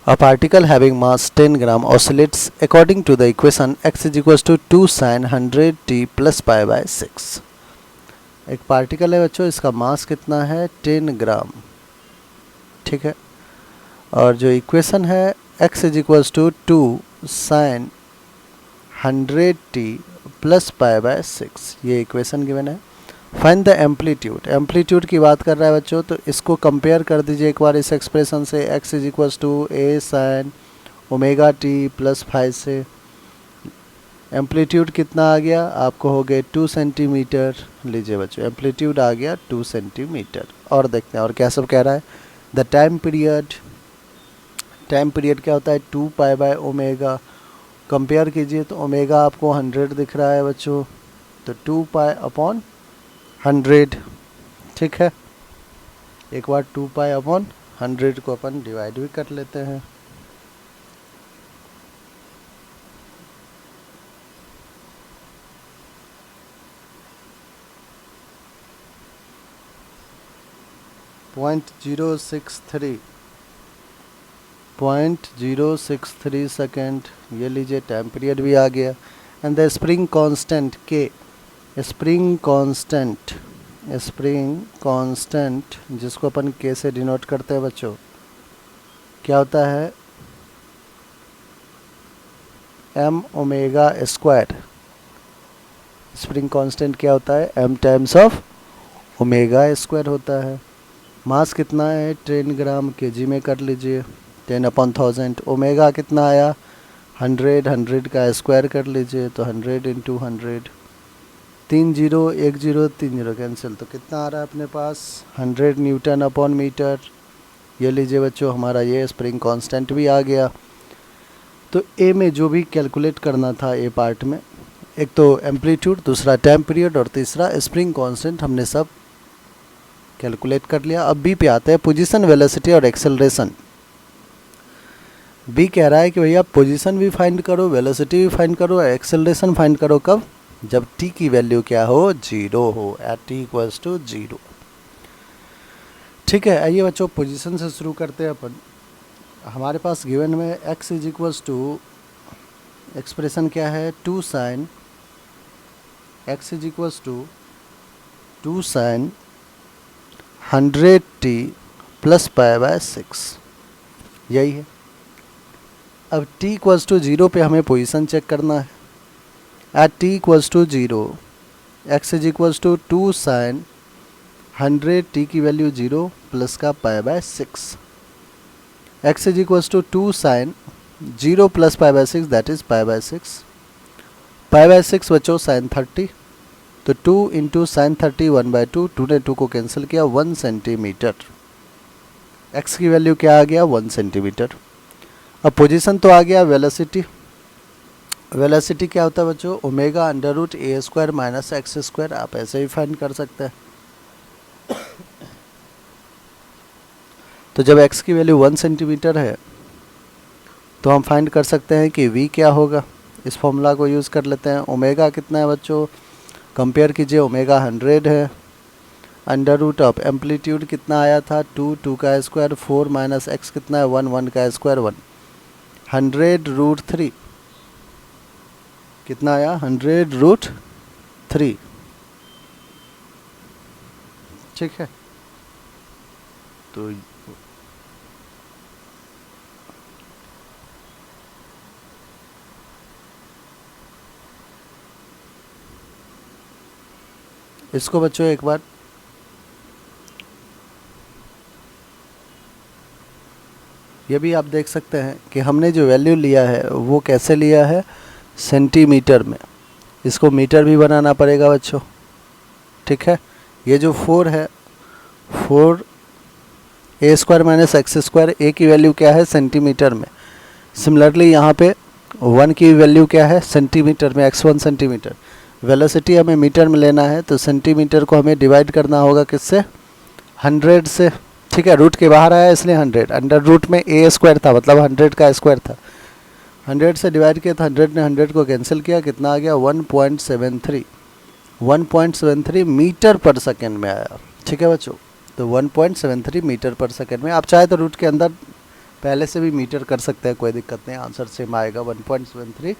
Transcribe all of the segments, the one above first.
A particle having mass 10 gram oscillates according to the equation x is equals to 2 sin 100 t plus pi by 6। एक particle है बच्चों, इसका मास कितना है 10 ग्राम, ठीक है। और जो इक्वेशन है x is equals to 2 sin 100 t plus pi by 6, ये इक्वेशन गिवन है। फाइंड द एम्पलीट्यूड, एम्पलीट्यूड की बात कर रहा है बच्चों, तो इसको कंपेयर कर दीजिए एक बार इस एक्सप्रेशन से x is equals to a sin omega t plus 5 से। एम्पलीट्यूड कितना आ गया आपको, हो गए 2 सेंटीमीटर। लीजिए बच्चों, एम्पलीट्यूड आ गया 2 सेंटीमीटर। और देखते हैं और क्या सब कह रहा है। The time period, time period क्या होता है 2 पाई बाय ओमेगा। कंपेयर कीजिए तो ओमेगा आपको 100 दिख रहा है बच्चों, तो 2 पाई अपॉन 100, ठीक है। एक बार 2 पाई अपॉन 100 को अपन डिवाइड भी कर लेते हैं। .063 सेकेंड, ये लीजिए टाइम पीरियड भी आ गया। एंड द स्प्रिंग कांस्टेंट के, स्प्रिंग कांस्टेंट जिसको अपन के से डिनोट करते हैं बच्चों, क्या होता है m omega square. Spring constant क्या होता है m times of omega square होता है। मास कितना है 10 ग्राम, केजी में कर लीजिए 10/1000। ओमेगा कितना आया 100, 100 का स्क्वायर कर लीजिए तो 100 इंटू 100। 3 0 1 0 3 0 कैंसिल, तो कितना आ रहा है अपने पास 100 न्यूटन अपॉन मीटर। ये लीजिए बच्चों, हमारा ये स्प्रिंग कांस्टेंट भी आ गया। तो ए में जो भी कैलकुलेट करना था ए पार्ट में, एक तो एम्पलीट्यूड, दूसरा टाइम पीरियड और तीसरा स्प्रिंग कांस्टेंट, हमने सब कैलकुलेट कर लिया। अब बी पे आते हैं, पोजीशन, वेलोसिटी और एक्सेलरेशन। बी कह रहा है कि भैया पोजीशन भी फाइंड करो, वेलोसिटी भी फाइंड करो, एक्सेलरेशन फाइंड करो। कब? जब t की वैल्यू क्या हो 0 हो, एट t इक्वल्स टू 0, ठीक है। आइए बच्चों पोजीशन से शुरू करते हैं अपन। हमारे पास गिवन में x is equals to, expression क्या है 2 sin, x is equals to 2 sin 100 t plus pi by 6, यही है। अब t इक्वल्स टू 0 पे हमें पोजीशन चेक करना है। At t equals to 0, x is equals to 2 sin 100 t की वैल्यू 0 प्लस का pi by 6। x is equals to 2 sin 0 plus pi by 6, that is pi by 6। Pi by 6 बच्चों sin 30, तो 2 into sine 30 1/2, 2 ने 2 को cancel किया 1 centimetre. x की value क्या आ गया 1 सेंटीमीटर। अब पोजीशन तो आ गया। वेलोसिटी, वेलोसिटी क्या होता है बच्चों ओमेगा अंडर रूट ए स्क्वायर माइनस एक्स स्क्वायर, आप ऐसे ही फाइंड कर सकते हैं। तो जब x की वैल्यू 1 सेंटीमीटर है तो हम फाइंड कर सकते हैं कि v क्या होगा। इस फॉर्मूला को यूज़ कर लेते हैं। ओमेगा कितना है बच्चों, कंपेयर कीजिए, ओमेगा 100 है। अंडर रूट ऑफ एम्पलीट्यूड कितना आया था 2, 2 का स्क्वायर 4 माइनस एक्स कितना है 1, 1 का स्क्वायर 1, 100 रूट 3 कितना आया 100 रूट 3, ठीक है। तो इसको बच्चों एक बार ये भी आप देख सकते हैं कि हमने जो वैल्यू लिया है वो कैसे लिया है सेंटीमीटर में। इसको मीटर भी बनाना पड़ेगा बच्चों, ठीक है। ये जो 4 है 4 ए स्क्वायर माइनस एक्स स्क्वायर, ए की वैल्यू क्या है सेंटीमीटर में। सिमिलरली यहाँ पे 1 की वैल्यू क्या है सेंटीमीटर में, x1 सेंटीमीटर। वेलोसिटी हमें मीटर में लेना है तो सेंटीमीटर को हमें डिवाइड करना होगा किससे 100 से, ठीक है। रूट के बाहर आया इसलिए 100, अंडर रूट में ए स्क्वायर था मतलब 100 का स्क्वायर था, 100 से डिवाइड किया था 100 ने 100 को कैंसिल किया, कितना आ गया 1.73, 1.73 मीटर पर सेकेंड में आया, ठीक है बच्चों। तो 1.73 मीटर पर सेकेंड में, आप चाहे तो रूट के अंदर पहले से भी मीटर कर सकते हैं, कोई दिक्कत नहीं, आंसर सेम आएगा, 1.73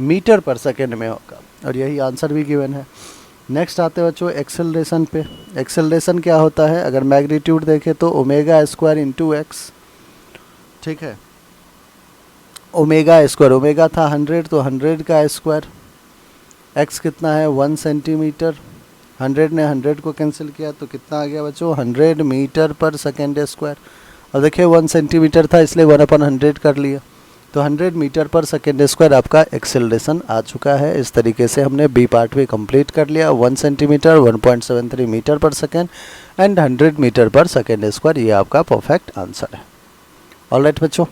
मीटर पर सेकेंड में होगा, और यही आंसर भी गिवन है। नेक्स्ट आते हैं बच्चों एक्सेलरेशन पे। एक्सेलरेशन क्या होता है, अगर मैग्नीट्यूड देखें तो ओमेगा स्क्वायर इंटू एक्स, ठीक है, ओमेगा स्क्वायर, ओमेगा था 100 तो 100 का स्क्वायर, एक्स कितना है 1 सेंटीमीटर, 100 ने 100 को कैंसिल किया तो कितना आ गया बच्चों 100 मीटर पर सेकेंड स्क्वायर, और देखिए 1 सेंटीमीटर था इसलिए 1/100 कर लिया, तो 100 मीटर पर सेकेंड स्क्वायर आपका एक्सेलरेशन आ चुका है। इस तरीके से हमने बी पार्ट भी कंप्लीट कर लिया, 1 सेंटीमीटर 1.73 मीटर पर सेकेंड एंड 100 मीटर पर सेकेंड स्क्वायर, ये आपका परफेक्ट आंसर है। ऑलराइट बच्चों।